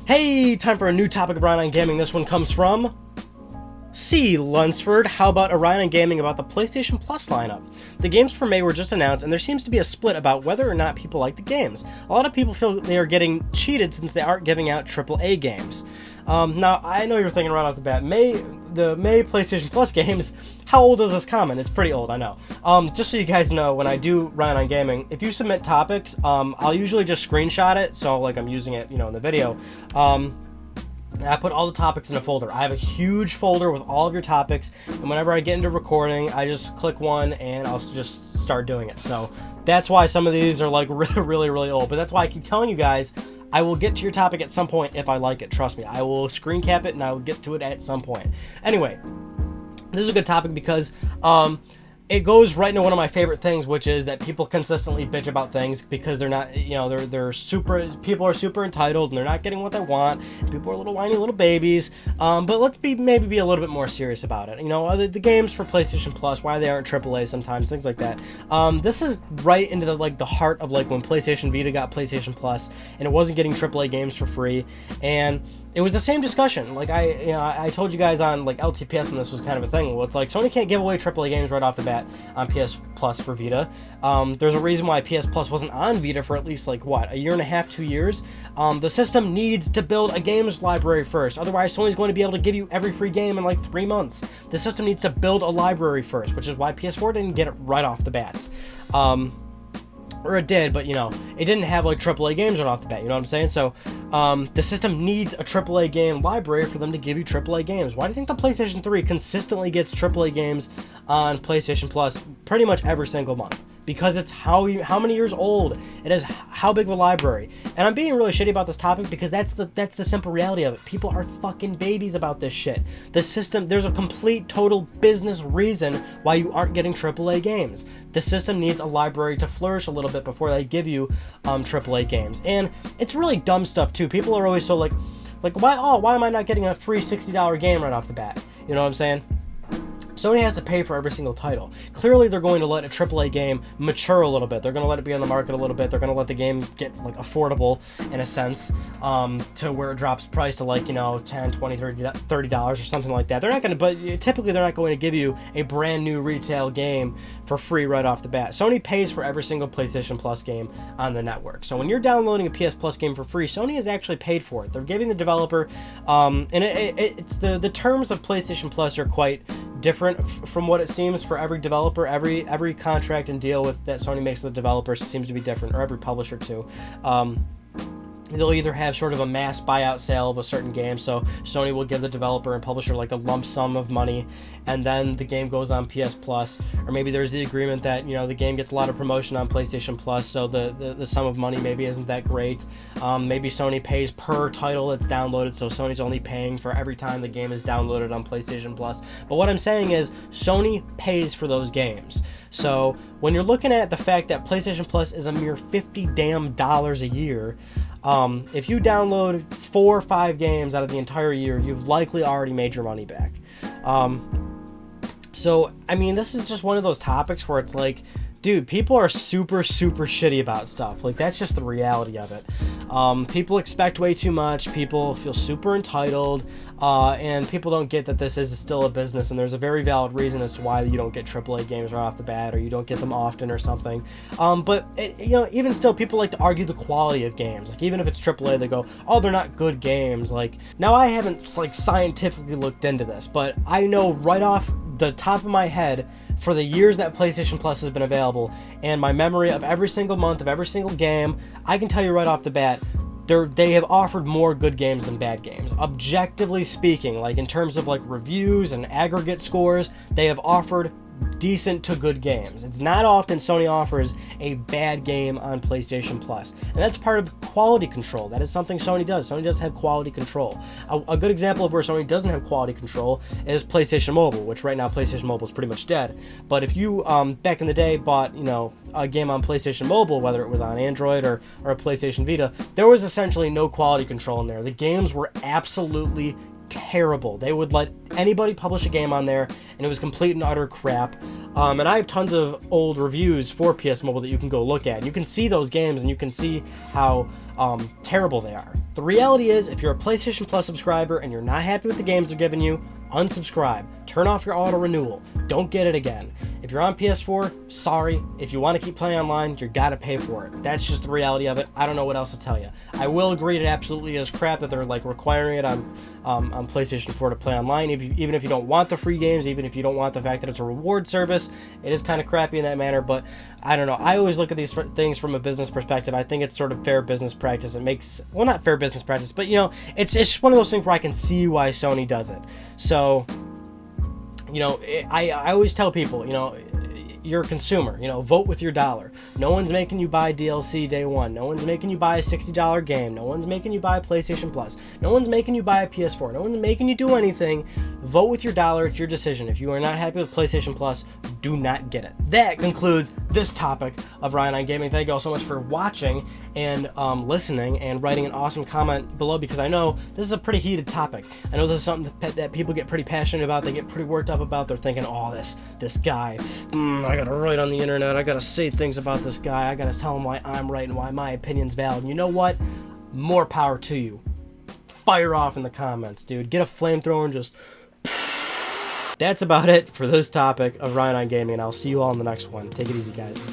Hey, time for a new topic of Ryan on Gaming. This one comes from C. Lunsford. How about Orion on Gaming about the PlayStation Plus lineup? The games for May were just announced, and there seems to be a split about whether or not people like the games. A lot of people feel they are getting cheated since they aren't giving out AAA games. Now, I know you're thinking right off the bat, the May PlayStation Plus games, how old is this comment? It's pretty old, I know. Just so you guys know, when I do Ryan on Gaming, if you submit topics, I'll usually just screenshot it, so like I'm using it, in the video. I put all the topics in a folder. I have a huge folder with all of your topics, and whenever I get into recording, I just click one and I'll just start doing it. So that's why some of these are like really, really old, but that's why I keep telling you guys, I will get to your topic at some point if I like it. Trust me, I will screen cap it and I will get to it at some point. Anyway, this is a good topic because it goes right into one of my favorite things, which is that people consistently bitch about things because they're not, people are super entitled and they're not getting what they want. People are little whiny little babies. But let's maybe be a little bit more serious about it. The games for PlayStation Plus, why they aren't AAA sometimes, things like that. This is right into the heart of when PlayStation Vita got PlayStation Plus and it wasn't getting AAA games for free, and it was the same discussion. I told you guys on LTPS when this was kind of a thing. Well, it's Sony can't give away AAA games right off the bat on PS Plus for Vita. There's a reason why PS Plus wasn't on Vita for at least a year and a half, 2 years. The system needs to build a games library first. Otherwise, Sony's going to be able to give you every free game in 3 months. The system needs to build a library first, which is why PS4 didn't get it right off the bat. Or it did, but it didn't have AAA games right off the bat, you know what I'm saying? So the system needs a AAA game library for them to give you AAA games. Why do you think the PlayStation 3 consistently gets AAA games on PlayStation Plus pretty much every single month? Because it's how many years old it is, how big of a library. And I'm being really shitty about this topic because that's the simple reality of it. People are fucking babies about this shit. The system, there's a complete total business reason why you aren't getting AAA games. The system needs a library to flourish a little bit before they give you AAA games. And it's really dumb stuff too. People are always so why am I not getting a free $60 game right off the bat? You know what I'm saying? Sony has to pay for every single title. Clearly, they're going to let a AAA game mature a little bit. They're going to let it be on the market a little bit. They're going to let the game get affordable in a sense, to where it drops price to $10, $20, $30 or something like that. They're not going to, but typically they're not going to give you a brand new retail game for free right off the bat. Sony pays for every single PlayStation Plus game on the network. So when you're downloading a PS Plus game for free, Sony has actually paid for it. They're giving the developer, and it's the terms of PlayStation Plus are quite different from what it seems for every developer. Every contract and deal with that Sony makes with the developers seems to be different, or every publisher too. They'll either have sort of a mass buyout sale of a certain game, so Sony will give the developer and publisher a lump sum of money, and then the game goes on PS Plus, or maybe there's the agreement that the game gets a lot of promotion on PlayStation Plus, so the sum of money maybe isn't that great. Maybe Sony pays per title that's downloaded, so Sony's only paying for every time the game is downloaded on PlayStation Plus. But what I'm saying is Sony pays for those games. So when you're looking at the fact that PlayStation Plus is a mere $50 a year, if you download 4 or 5 games out of the entire year, you've likely already made your money back. So, this is just one of those topics where it's dude, people are super shitty about stuff. That's just the reality of it. People expect way too much. People feel super entitled, and people don't get that this is still a business, and there's a very valid reason as to why you don't get AAA games right off the bat, or you don't get them often or something. But even still, people like to argue the quality of games. Even if it's AAA, they go, "Oh, they're not good games." Now I haven't scientifically looked into this, but I know right off the top of my head, for the years that PlayStation Plus has been available, and my memory of every single month of every single game, I can tell you right off the bat, they have offered more good games than bad games. Objectively speaking, in terms of reviews and aggregate scores, they have offered decent to good games. It's not often Sony offers a bad game on PlayStation Plus, and that's part of quality control. That is something Sony does. Sony does have quality control. A good example of where Sony doesn't have quality control is PlayStation Mobile, which right now PlayStation Mobile is pretty much dead. But if you back in the day bought a game on PlayStation Mobile, whether it was on Android or a PlayStation Vita, there was essentially no quality control in there. The games were absolutely terrible. They would let anybody publish a game on there, and it was complete and utter crap. And I have tons of old reviews for PS Mobile that you can go look at. You can see those games, and you can see how terrible they are. The reality is, if you're a PlayStation Plus subscriber and you're not happy with the games they're giving you, unsubscribe. Turn off your auto renewal. Don't get it again. If you're on PS4, sorry. If you want to keep playing online, you gotta pay for it. That's just the reality of it. I don't know what else to tell you. I will agree it absolutely is crap that they're like requiring it on PlayStation 4 to play online. Even if you don't want the free games, even if you don't want the fact that it's a reward service, it is kind of crappy in that manner. But I don't know. I always look at these things from a business perspective. I think it's sort of fair business practice. It makes, well, not fair business practice, but it's just one of those things where I can see why Sony does it. So, I always tell people, you're a consumer, vote with your dollar. No one's making you buy DLC day one. No one's making you buy a $60 game. No one's making you buy a PlayStation Plus. No one's making you buy a PS4. No one's making you do anything. Vote with your dollar. It's your decision. If you are not happy with PlayStation Plus, do not get it. That concludes this topic of Ryan on Gaming. Thank you all so much for watching and listening and writing an awesome comment below, because I know this is a pretty heated topic. I know this is something that people get pretty passionate about. They get pretty worked up about. They're thinking, oh, this guy, I gotta write on the internet. I gotta say things about this guy. I gotta tell him why I'm right and why my opinion's valid. And you know what? More power to you. Fire off in the comments, dude. Get a flamethrower and just... That's about it for this topic of Ryan on Gaming, and I'll see you all in the next one. Take it easy, guys.